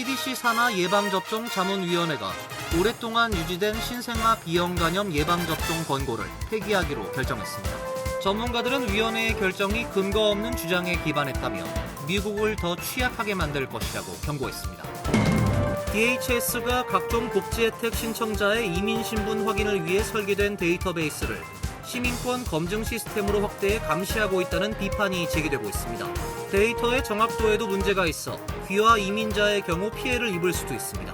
CDC 산하 예방접종 자문위원회가 오랫동안 유지된 신생아 B형 간염 예방접종 권고를 폐기하기로 결정했습니다. 전문가들은 위원회의 결정이 근거 없는 주장에 기반했다며 미국을 더 취약하게 만들 것이라고 경고했습니다. DHS가 각종 복지 혜택 신청자의 이민 신분 확인을 위해 설계된 데이터베이스를 시민권 검증 시스템으로 확대해 감시하고 있다는 비판이 제기되고 있습니다. 데이터의 정확도에도 문제가 있어 귀화 이민자의 경우 피해를 입을 수도 있습니다.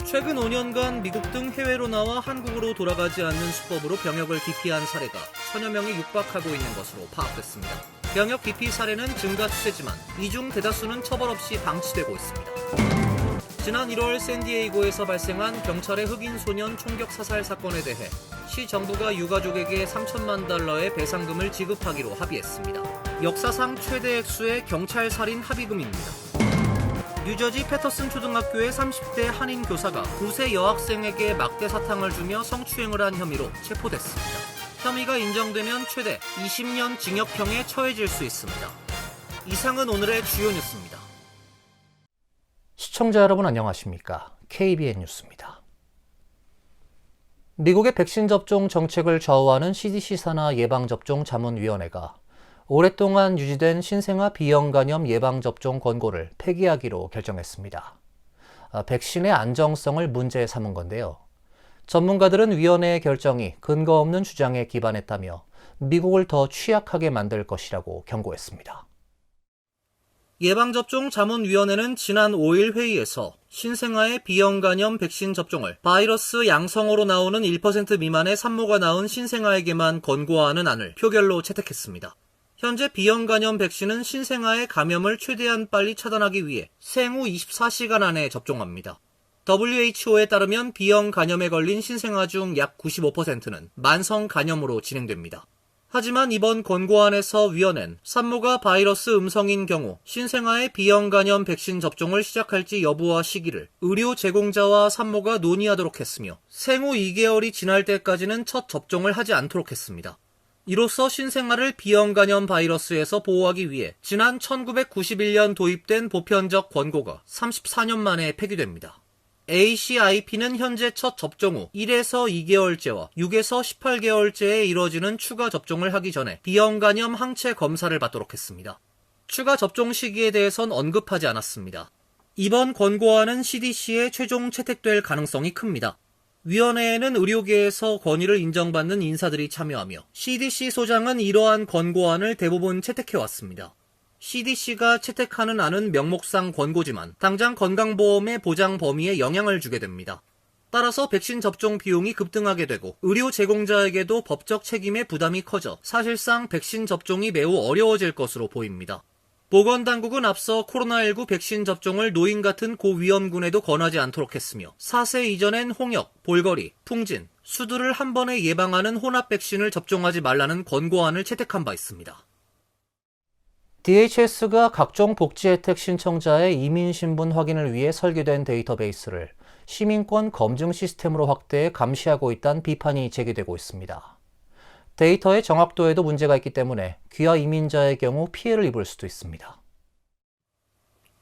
최근 5년간 미국 등 해외로 나와 한국으로 돌아가지 않는 수법으로 병역을 기피한 사례가 1000여 명에 육박하고 있는 것으로 파악됐습니다. 병역 기피 사례는 증가 추세지만 이 중 대다수는 처벌 없이 방치되고 있습니다. 지난 1월 샌디에이고에서 발생한 경찰의 흑인 소년 총격 사살 사건에 대해 시 정부가 유가족에게 3천만 달러의 배상금을 지급하기로 합의했습니다. 역사상 최대 액수의 경찰 살인 합의금입니다. 뉴저지 패터슨 초등학교의 30대 한인 교사가 9세 여학생에게 막대 사탕을 주며 성추행을 한 혐의로 체포됐습니다. 혐의가 인정되면 최대 20년 징역형에 처해질 수 있습니다. 이상은 오늘의 주요 뉴스입니다. 시청자 여러분 안녕하십니까? KBN 뉴스입니다. 미국의 백신 접종 정책을 좌우하는 CDC 산하 예방접종 자문위원회가 오랫동안 유지된 신생아 B형 간염 예방접종 권고를 폐기하기로 결정했습니다. 백신의 안정성을 문제 삼은 건데요. 전문가들은 위원회의 결정이 근거 없는 주장에 기반했다며 미국을 더 취약하게 만들 것이라고 경고했습니다. 예방접종 자문위원회는 지난 5일 회의에서 신생아의 B형 간염 백신 접종을 바이러스 양성으로 나오는 1% 미만의 산모가 낳은 신생아에게만 권고하는 안을 표결로 채택했습니다. 현재 B형 간염 백신은 신생아의 감염을 최대한 빨리 차단하기 위해 생후 24시간 안에 접종합니다. WHO에 따르면 B형 간염에 걸린 신생아 중 약 95%는 만성 간염으로 진행됩니다. 하지만 이번 권고안에서 위원회는 산모가 바이러스 음성인 경우 신생아의 B형 간염 백신 접종을 시작할지 여부와 시기를 의료 제공자와 산모가 논의하도록 했으며 생후 2개월이 지날 때까지는 첫 접종을 하지 않도록 했습니다. 이로써 신생아를 B형 간염 바이러스에서 보호하기 위해 지난 1991년 도입된 보편적 권고가 34년 만에 폐기됩니다. ACIP는 현재 첫 접종 후 1에서 2개월째와 6에서 18개월째에 이뤄지는 추가 접종을 하기 전에 B형 간염 항체 검사를 받도록 했습니다. 추가 접종 시기에 대해선 언급하지 않았습니다. 이번 권고안은 CDC에 최종 채택될 가능성이 큽니다. 위원회에는 의료계에서 권위를 인정받는 인사들이 참여하며 CDC 소장은 이러한 권고안을 대부분 채택해왔습니다. CDC가 채택하는 안은 명목상 권고지만 당장 건강보험의 보장 범위에 영향을 주게 됩니다. 따라서 백신 접종 비용이 급등하게 되고 의료 제공자에게도 법적 책임의 부담이 커져 사실상 백신 접종이 매우 어려워질 것으로 보입니다. 보건당국은 앞서 코로나19 백신 접종을 노인 같은 고위험군에도 권하지 않도록 했으며 4세 이전엔 홍역, 볼거리, 풍진, 수두를 한 번에 예방하는 혼합 백신을 접종하지 말라는 권고안을 채택한 바 있습니다. DHS가 각종 복지 혜택 신청자의 이민 신분 확인을 위해 설계된 데이터베이스를 시민권 검증 시스템으로 확대해 감시하고 있다는 비판이 제기되고 있습니다. 데이터의 정확도에도 문제가 있기 때문에 귀화 이민자의 경우 피해를 입을 수도 있습니다.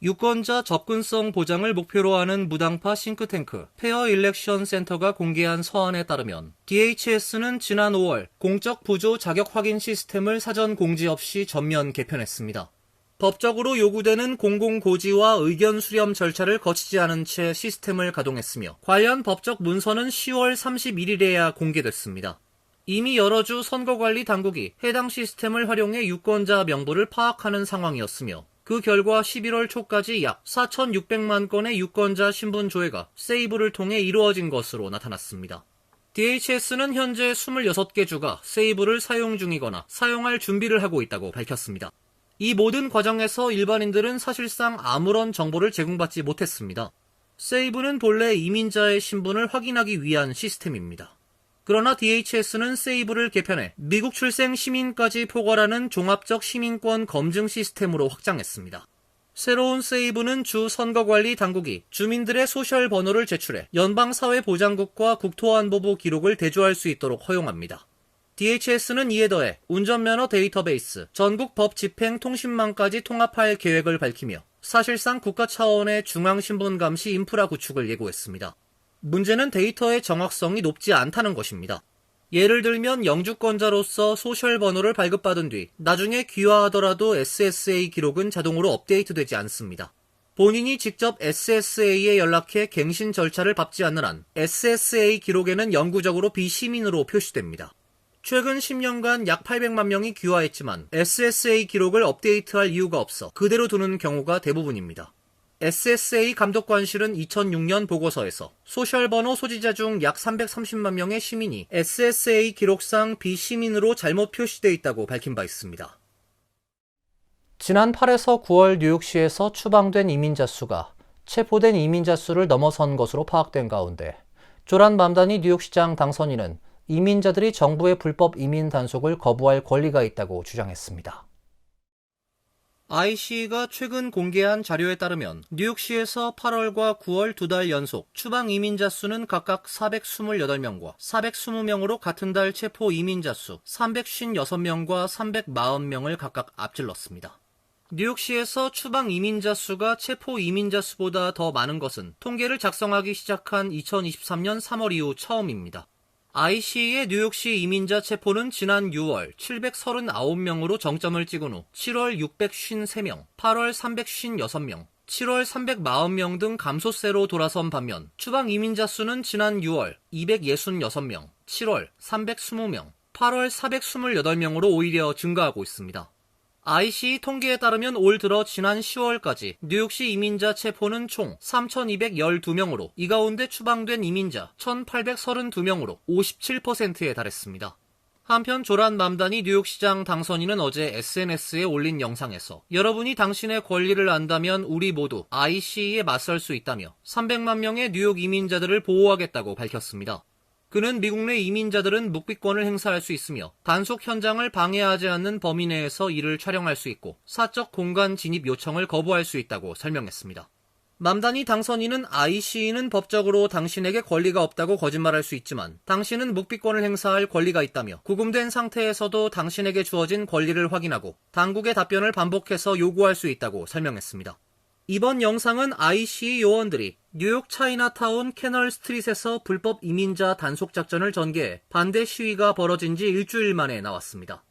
유권자 접근성 보장을 목표로 하는 무당파 싱크탱크 페어 일렉션 센터가 공개한 서한에 따르면 DHS는 지난 5월 공적 부조 자격 확인 시스템을 사전 공지 없이 전면 개편했습니다. 법적으로 요구되는 공공고지와 의견 수렴 절차를 거치지 않은 채 시스템을 가동했으며 관련 법적 문서는 10월 31일에야 공개됐습니다. 이미 여러 주 선거관리 당국이 해당 시스템을 활용해 유권자 명부를 파악하는 상황이었으며 그 결과 11월 초까지 약 4,600만 건의 유권자 신분 조회가 세이브를 통해 이루어진 것으로 나타났습니다. DHS는 현재 26개 주가 세이브를 사용 중이거나 사용할 준비를 하고 있다고 밝혔습니다. 이 모든 과정에서 일반인들은 사실상 아무런 정보를 제공받지 못했습니다. 세이브는 본래 이민자의 신분을 확인하기 위한 시스템입니다. 그러나 DHS는 세이브를 개편해 미국 출생 시민까지 포괄하는 종합적 시민권 검증 시스템으로 확장했습니다. 새로운 세이브는 주 선거관리 당국이 주민들의 소셜 번호를 제출해 연방사회보장국과 국토안보부 기록을 대조할 수 있도록 허용합니다. DHS는 이에 더해 운전면허 데이터베이스, 전국 법집행 통신망까지 통합할 계획을 밝히며 사실상 국가 차원의 중앙신분감시 인프라 구축을 예고했습니다. 문제는 데이터의 정확성이 높지 않다는 것입니다. 예를 들면 영주권자로서 소셜 번호를 발급받은 뒤 나중에 귀화하더라도 SSA 기록은 자동으로 업데이트되지 않습니다. 본인이 직접 SSA에 연락해 갱신 절차를 밟지 않는 한 SSA 기록에는 영구적으로 비시민으로 표시됩니다. 최근 10년간 약 800만 명이 귀화했지만 SSA 기록을 업데이트할 이유가 없어 그대로 두는 경우가 대부분입니다. SSA 감독관실은 2006년 보고서에서 소셜번호 소지자 중 약 330만 명의 시민이 SSA 기록상 비시민으로 잘못 표시되어 있다고 밝힌 바 있습니다. 지난 8에서 9월 뉴욕시에서 추방된 이민자 수가 체포된 이민자 수를 넘어선 것으로 파악된 가운데 조란 맘다니 뉴욕시장 당선인은 이민자들이 정부의 불법 이민 단속을 거부할 권리가 있다고 주장했습니다. IC가 최근 공개한 자료에 따르면 뉴욕시에서 8월과 9월 2달 연속 추방 이민자 수는 각각 428명과 420명으로 같은 달 체포 이민자 수 356명과 340명을 각각 앞질렀습니다. 뉴욕시에서 추방 이민자 수가 체포 이민자 수보다 더 많은 것은 통계를 작성하기 시작한 2023년 3월 이후 처음입니다. IC의 뉴욕시 이민자 체포는 지난 6월 739명으로 정점을 찍은 후 7월 653명, 8월 356명, 7월 340명 등 감소세로 돌아선 반면 추방 이민자 수는 지난 6월 266명, 7월 320명, 8월 428명으로 오히려 증가하고 있습니다. IC 통계에 따르면 올 들어 지난 10월까지 뉴욕시 이민자 체포는 총 3,212명으로 이 가운데 추방된 이민자 1,832명으로 57%에 달했습니다. 한편 조란 맘다니 뉴욕시장 당선인은 어제 SNS에 올린 영상에서 여러분이 당신의 권리를 안다면 우리 모두 IC에 맞설 수 있다며 300만 명의 뉴욕 이민자들을 보호하겠다고 밝혔습니다. 그는 미국 내 이민자들은 묵비권을 행사할 수 있으며 단속 현장을 방해하지 않는 범위 내에서 이를 촬영할 수 있고 사적 공간 진입 요청을 거부할 수 있다고 설명했습니다. 맘다니 당선인은 IC는 법적으로 당신에게 권리가 없다고 거짓말할 수 있지만 당신은 묵비권을 행사할 권리가 있다며 구금된 상태에서도 당신에게 주어진 권리를 확인하고 당국의 답변을 반복해서 요구할 수 있다고 설명했습니다. 이번 영상은 IC 요원들이 뉴욕 차이나타운 캐널 스트릿에서 불법 이민자 단속 작전을 전개해 반대 시위가 벌어진 지 일주일 만에 나왔습니다.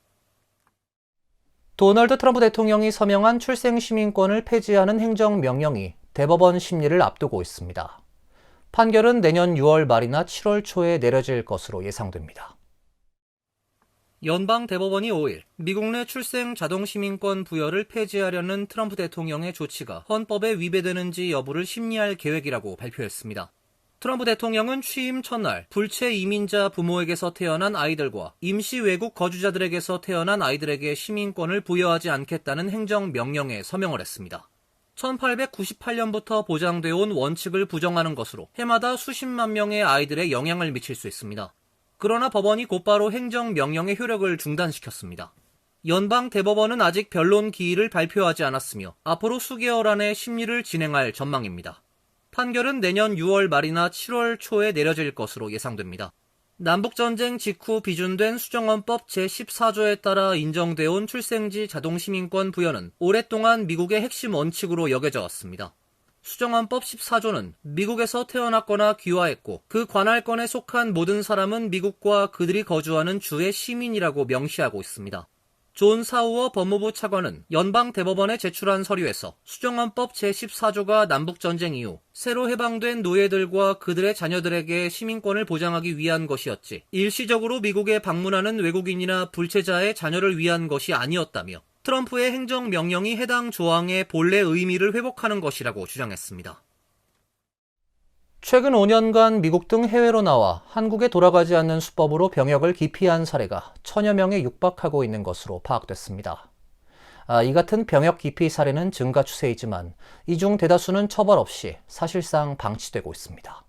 도널드 트럼프 대통령이 서명한 출생시민권을 폐지하는 행정명령이 대법원 심리를 앞두고 있습니다. 판결은 내년 6월 말이나 7월 초에 내려질 것으로 예상됩니다. 연방 대법원이 5일 미국 내 출생 자동시민권 부여를 폐지하려는 트럼프 대통령의 조치가 헌법에 위배되는지 여부를 심리할 계획이라고 발표했습니다. 트럼프 대통령은 취임 첫날 불체 이민자 부모에게서 태어난 아이들과 임시 외국 거주자들에게서 태어난 아이들에게 시민권을 부여하지 않겠다는 행정명령에 서명을 했습니다. 1898년부터 보장되어 온 원칙을 부정하는 것으로 해마다 수십만 명의 아이들에 영향을 미칠 수 있습니다. 그러나 법원이 곧바로 행정명령의 효력을 중단시켰습니다. 연방 대법원은 아직 변론 기일을 발표하지 않았으며 앞으로 수개월 안에 심리를 진행할 전망입니다. 판결은 내년 6월 말이나 7월 초에 내려질 것으로 예상됩니다. 남북전쟁 직후 비준된 수정헌법 제14조에 따라 인정되어 온 출생지 자동시민권 부여는 오랫동안 미국의 핵심 원칙으로 여겨져 왔습니다. 수정헌법 14조는 미국에서 태어났거나 귀화했고 그 관할권에 속한 모든 사람은 미국과 그들이 거주하는 주의 시민이라고 명시하고 있습니다. 존 사우어 법무부 차관은 연방 대법원에 제출한 서류에서 수정헌법 제14조가 남북전쟁 이후 새로 해방된 노예들과 그들의 자녀들에게 시민권을 보장하기 위한 것이었지 일시적으로 미국에 방문하는 외국인이나 불체자의 자녀를 위한 것이 아니었다며 트럼프의 행정명령이 해당 조항의 본래 의미를 회복하는 것이라고 주장했습니다. 최근 5년간 미국 등 해외로 나와 한국에 돌아가지 않는 수법으로 병역을 기피한 사례가 1000여 명에 육박하고 있는 것으로 파악됐습니다. 이 같은 병역 기피 사례는 증가 추세이지만 이 중 대다수는 처벌 없이 사실상 방치되고 있습니다.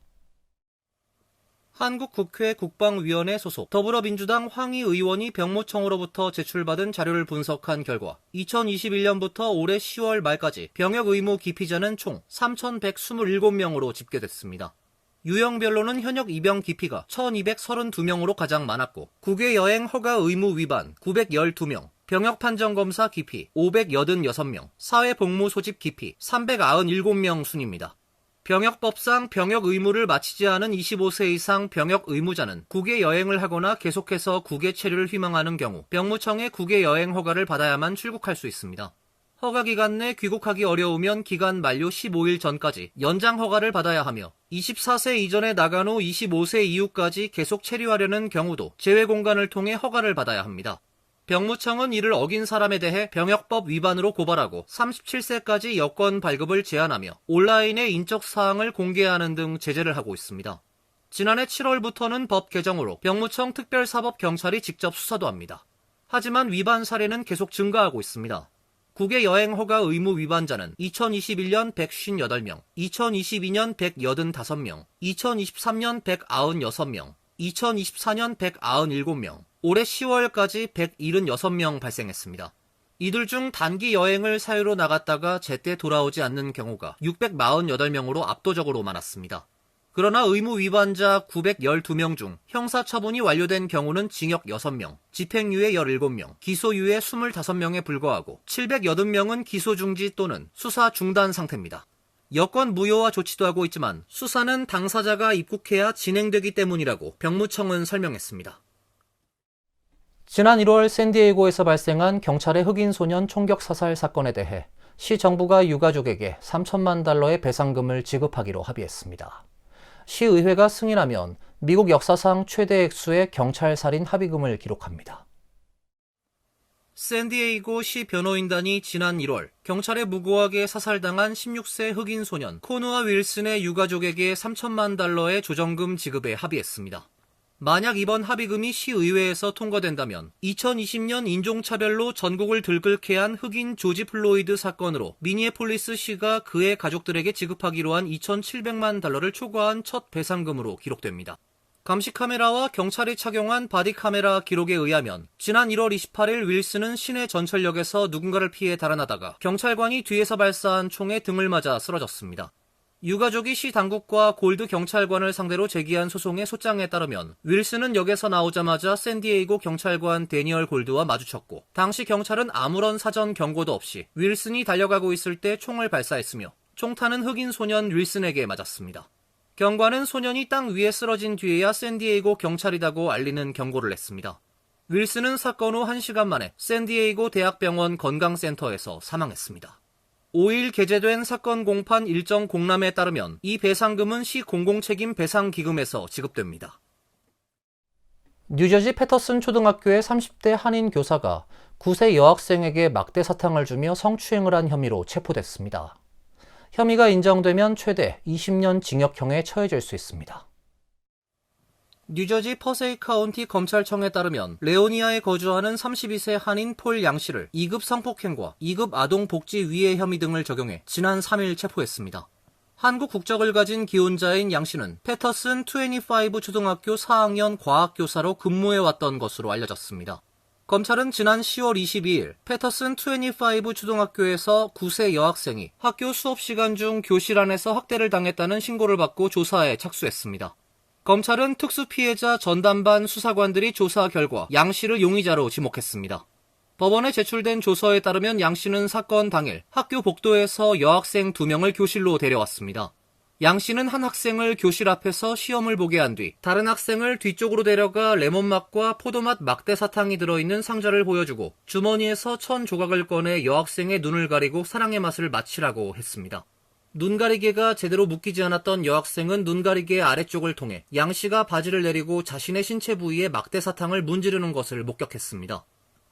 한국국회 국방위원회 소속 더불어민주당 황희 의원이 병무청으로부터 제출받은 자료를 분석한 결과 2021년부터 올해 10월 말까지 병역 의무 기피자는 총 3,127명으로 집계됐습니다. 유형별로는 현역 입영 기피가 1232명으로 가장 많았고 국외 여행 허가 의무 위반 912명, 병역 판정 검사 기피 586명, 사회 복무 소집 기피 397명 순입니다. 병역법상 병역 의무를 마치지 않은 25세 이상 병역 의무자는 국외 여행을 하거나 계속해서 국외 체류를 희망하는 경우 병무청의 국외 여행 허가를 받아야만 출국할 수 있습니다. 허가 기간 내 귀국하기 어려우면 기간 만료 15일 전까지 연장 허가를 받아야 하며 24세 이전에 나간 후 25세 이후까지 계속 체류하려는 경우도 제외 공간을 통해 허가를 받아야 합니다. 병무청은 이를 어긴 사람에 대해 병역법 위반으로 고발하고 37세까지 여권 발급을 제한하며 온라인에 인적 사항을 공개하는 등 제재를 하고 있습니다. 지난해 7월부터는 법 개정으로 병무청 특별사법경찰이 직접 수사도 합니다. 하지만 위반 사례는 계속 증가하고 있습니다. 국외 여행 허가 의무 위반자는 2021년 158명, 2022년 185명, 2023년 196명, 2024년 197명, 올해 10월까지 176명 발생했습니다. 이들 중 단기 여행을 사유로 나갔다가 제때 돌아오지 않는 경우가 648명으로 압도적으로 많았습니다. 그러나 의무 위반자 912명 중 형사처분이 완료된 경우는 징역 6명, 집행유예 17명, 기소유예 25명에 불과하고 780명은 기소 중지 또는 수사 중단 상태입니다. 여권 무효화 조치도 하고 있지만 수사는 당사자가 입국해야 진행되기 때문이라고 병무청은 설명했습니다. 지난 1월 샌디에이고에서 발생한 경찰의 흑인 소년 총격 사살 사건에 대해 시 정부가 유가족에게 3천만 달러의 배상금을 지급하기로 합의했습니다. 시의회가 승인하면 미국 역사상 최대 액수의 경찰 살인 합의금을 기록합니다. 샌디에이고 시 변호인단이 지난 1월 경찰에 무고하게 사살당한 16세 흑인 소년 코누아 윌슨의 유가족에게 3천만 달러의 조정금 지급에 합의했습니다. 만약 이번 합의금이 시의회에서 통과된다면 2020년 인종차별로 전국을 들끓게 한 흑인 조지 플로이드 사건으로 미니애폴리스 시가 그의 가족들에게 지급하기로 한 2,700만 달러를 초과한 첫 배상금으로 기록됩니다. 감시 카메라와 경찰이 착용한 바디 카메라 기록에 의하면 지난 1월 28일 윌슨은 시내 전철역에서 누군가를 피해 달아나다가 경찰관이 뒤에서 발사한 총에 등을 맞아 쓰러졌습니다. 유가족이 시 당국과 골드 경찰관을 상대로 제기한 소송의 소장에 따르면 윌슨은 역에서 나오자마자 샌디에이고 경찰관 데니얼 골드와 마주쳤고 당시 경찰은 아무런 사전 경고도 없이 윌슨이 달려가고 있을 때 총을 발사했으며 총탄은 흑인 소년 윌슨에게 맞았습니다. 경관은 소년이 땅 위에 쓰러진 뒤에야 샌디에이고 경찰이라고 알리는 경고를 냈습니다. 윌슨은 사건 후 1시간 만에 샌디에이고 대학병원 건강센터에서 사망했습니다. 5일 게재된 사건 공판 일정 공람에 따르면 이 배상금은 시 공공책임 배상기금에서 지급됩니다. 뉴저지 패터슨 초등학교의 30대 한인 교사가 9세 여학생에게 막대 사탕을 주며 성추행을 한 혐의로 체포됐습니다. 혐의가 인정되면 최대 20년 징역형에 처해질 수 있습니다. 뉴저지 퍼세이 카운티 검찰청에 따르면 레오니아에 거주하는 32세 한인 폴 양 씨를 2급 성폭행과 2급 아동복지 위해 혐의 등을 적용해 지난 3일 체포했습니다. 한국 국적을 가진 기혼자인 양 씨는 패터슨 25 초등학교 4학년 과학교사로 근무해왔던 것으로 알려졌습니다. 검찰은 지난 10월 22일 패터슨 25 초등학교에서 9세 여학생이 학교 수업 시간 중 교실 안에서 학대를 당했다는 신고를 받고 조사에 착수했습니다. 검찰은 특수피해자 전담반 수사관들이 조사 결과 양 씨를 용의자로 지목했습니다. 법원에 제출된 조서에 따르면 양 씨는 사건 당일 학교 복도에서 여학생 2명을 교실로 데려왔습니다. 양 씨는 한 학생을 교실 앞에서 시험을 보게 한 뒤 다른 학생을 뒤쪽으로 데려가 레몬맛과 포도맛 막대 사탕이 들어있는 상자를 보여주고 주머니에서 천 조각을 꺼내 여학생의 눈을 가리고 사랑의 맛을 마치라고 했습니다. 눈가리개가 제대로 묶이지 않았던 여학생은 눈가리개 아래쪽을 통해 양 씨가 바지를 내리고 자신의 신체 부위에 막대 사탕을 문지르는 것을 목격했습니다.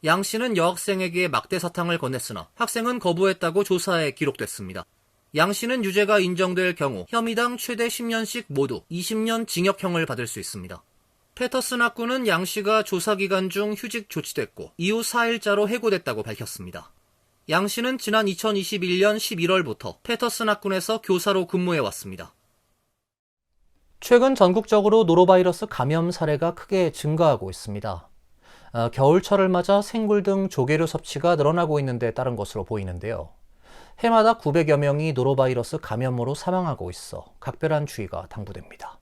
양 씨는 여학생에게 막대 사탕을 건넸으나 학생은 거부했다고 조사에 기록됐습니다. 양 씨는 유죄가 인정될 경우 혐의당 최대 10년씩 모두 20년 징역형을 받을 수 있습니다. 패터슨 학교는 양 씨가 조사 기간 중 휴직 조치됐고 이후 4일자로 해고됐다고 밝혔습니다. 양 씨는 지난 2021년 11월부터 패터슨 학군에서 교사로 근무해왔습니다. 최근 전국적으로 노로바이러스 감염 사례가 크게 증가하고 있습니다. 겨울철을 맞아 생굴 등 조개류 섭취가 늘어나고 있는 데 따른 것으로 보이는데요. 해마다 900여 명이 노로바이러스 감염으로 사망하고 있어 각별한 주의가 당부됩니다.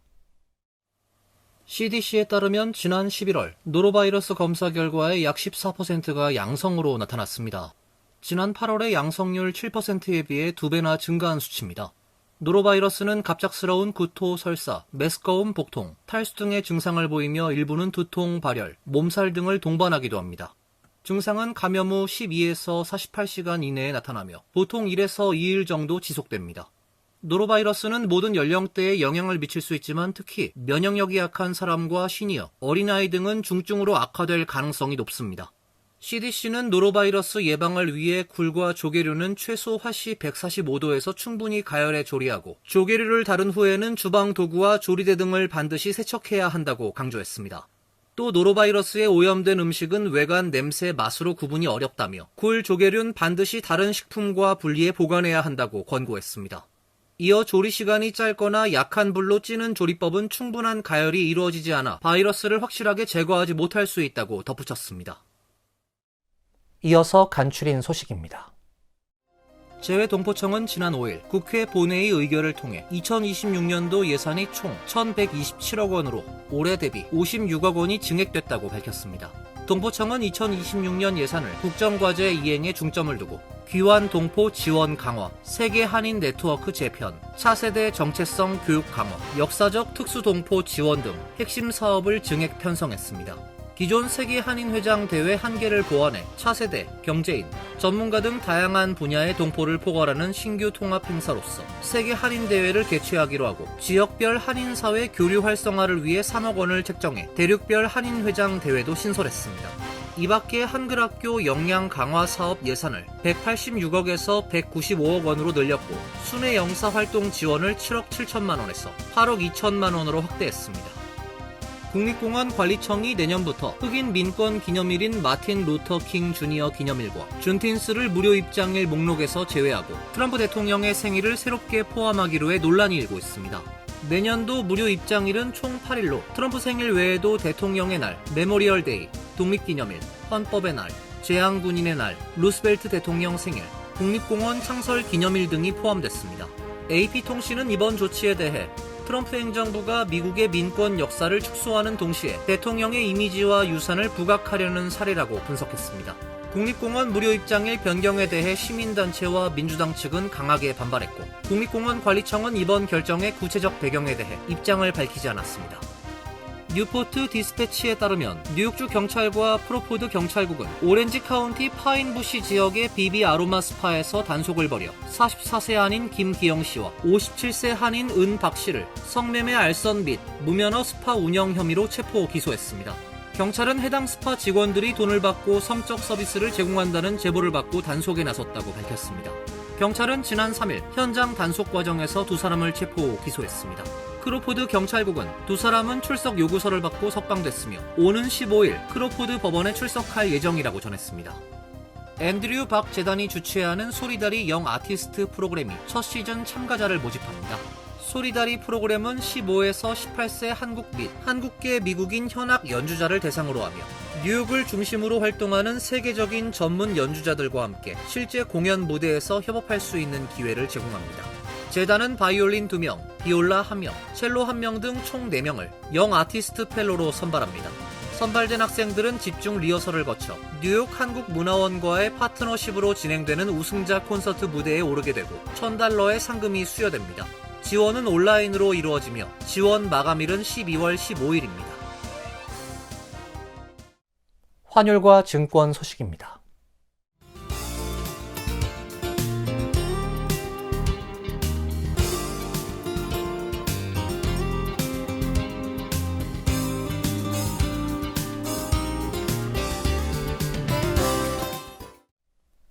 CDC에 따르면 지난 11월 노로바이러스 검사 결과의 약 14%가 양성으로 나타났습니다. 지난 8월의 양성률 7%에 비해 2배나 증가한 수치입니다. 노로바이러스는 갑작스러운 구토, 설사, 메스꺼움, 복통, 탈수 등의 증상을 보이며 일부는 두통, 발열, 몸살 등을 동반하기도 합니다. 증상은 감염 후 12에서 48시간 이내에 나타나며 보통 1에서 2일 정도 지속됩니다. 노로바이러스는 모든 연령대에 영향을 미칠 수 있지만 특히 면역력이 약한 사람과 시니어, 어린아이 등은 중증으로 악화될 가능성이 높습니다. CDC는 노로바이러스 예방을 위해 굴과 조개류는 최소 화씨 145도에서 충분히 가열해 조리하고 조개류를 다룬 후에는 주방 도구와 조리대 등을 반드시 세척해야 한다고 강조했습니다. 또 노로바이러스에 오염된 음식은 외관, 냄새, 맛으로 구분이 어렵다며 굴, 조개류는 반드시 다른 식품과 분리해 보관해야 한다고 권고했습니다. 이어 조리 시간이 짧거나 약한 불로 찌는 조리법은 충분한 가열이 이루어지지 않아 바이러스를 확실하게 제거하지 못할 수 있다고 덧붙였습니다. 이어서 간추린 소식입니다. 재외동포청은 지난 5일 국회 본회의 의결을 통해 2026년도 예산이 총 1,127억 원으로 올해 대비 56억 원이 증액됐다고 밝혔습니다. 동포청은 2026년 예산을 국정과제 이행에 중점을 두고 귀환 동포 지원 강화, 세계 한인 네트워크 재편, 차세대 정체성 교육 강화, 역사적 특수동포 지원 등 핵심 사업을 증액 편성했습니다. 기존 세계 한인회장 대회 1개를 보완해 차세대, 경제인, 전문가 등 다양한 분야의 동포를 포괄하는 신규 통합 행사로서 세계 한인 대회를 개최하기로 하고 지역별 한인사회 교류 활성화를 위해 3억 원을 책정해 대륙별 한인회장 대회도 신설했습니다. 이 밖에 한글학교 역량 강화 사업 예산을 186억에서 195억 원으로 늘렸고 순회 영사활동 지원을 7억 7천만 원에서 8억 2천만 원으로 확대했습니다. 국립공원 관리청이 내년부터 흑인 민권 기념일인 마틴 루터 킹 주니어 기념일과 준틴스를 무료 입장일 목록에서 제외하고 트럼프 대통령의 생일을 새롭게 포함하기로 해 논란이 일고 있습니다. 내년도 무료 입장일은 총 8일로 트럼프 생일 외에도 대통령의 날, 메모리얼 데이, 독립기념일, 헌법의 날, 재향군인의 날, 루스벨트 대통령 생일, 국립공원 창설 기념일 등이 포함됐습니다. AP통신은 이번 조치에 대해 트럼프 행정부가 미국의 민권 역사를 축소하는 동시에 대통령의 이미지와 유산을 부각하려는 사례라고 분석했습니다. 국립공원 무료 입장일 변경에 대해 시민단체와 민주당 측은 강하게 반발했고 국립공원 관리청은 이번 결정의 구체적 배경에 대해 입장을 밝히지 않았습니다. 뉴포트 디스패치에 따르면 뉴욕주 경찰과 프로포드 경찰국은 오렌지 카운티 파인부시 지역의 비비 아로마 스파에서 단속을 벌여 44세 한인 김기영 씨와 57세 한인 은박 씨를 성매매 알선 및 무면허 스파 운영 혐의로 체포 기소했습니다. 경찰은 해당 스파 직원들이 돈을 받고 성적 서비스를 제공한다는 제보를 받고 단속에 나섰다고 밝혔습니다. 경찰은 지난 3일 현장 단속 과정에서 두 사람을 체포 기소했습니다. 크로포드 경찰국은 두 사람은 출석 요구서를 받고 석방됐으며 오는 15일 크로포드 법원에 출석할 예정이라고 전했습니다. 앤드류 박 재단이 주최하는 소리다리 영 아티스트 프로그램이 첫 시즌 참가자를 모집합니다. 소리다리 프로그램은 15에서 18세 한국 및 한국계 미국인 현악 연주자를 대상으로 하며 뉴욕을 중심으로 활동하는 세계적인 전문 연주자들과 함께 실제 공연 무대에서 협업할 수 있는 기회를 제공합니다. 재단은 바이올린 2명, 비올라 1명, 첼로 1명 등 총 4명을 영 아티스트 펠로로 선발합니다. 선발된 학생들은 집중 리허설을 거쳐 뉴욕 한국문화원과의 파트너십으로 진행되는 우승자 콘서트 무대에 오르게 되고 $1,000의 상금이 수여됩니다. 지원은 온라인으로 이루어지며 지원 마감일은 12월 15일입니다. 환율과 증권 소식입니다.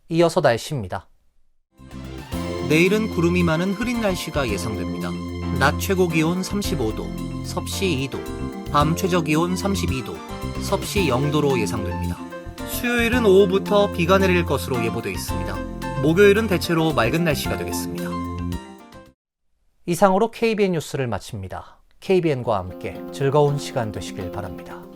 이어서 날씨입니다. 내일은 구름이 많은 흐린 날씨가 예상됩니다. 낮 최고 기온 35도, 섭씨 2도, 밤 최저 기온 32도, 섭씨 0도로 예상됩니다. 수요일은 오후부터 비가 내릴 것으로 예보되어 있습니다. 목요일은 대체로 맑은 날씨가 되겠습니다. 이상으로 KBN 뉴스를 마칩니다. KBN과 함께 즐거운 시간 되시길 바랍니다.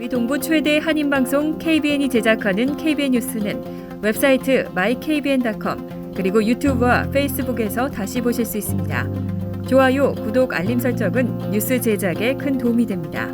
동부 최대 한인방송 KBN이 제작하는 KBN 뉴스는 웹사이트 mykbn.com 그리고 유튜브와 페이스북에서 다시 보실 수 있습니다. 좋아요, 구독, 알림 설정은 뉴스 제작에 큰 도움이 됩니다.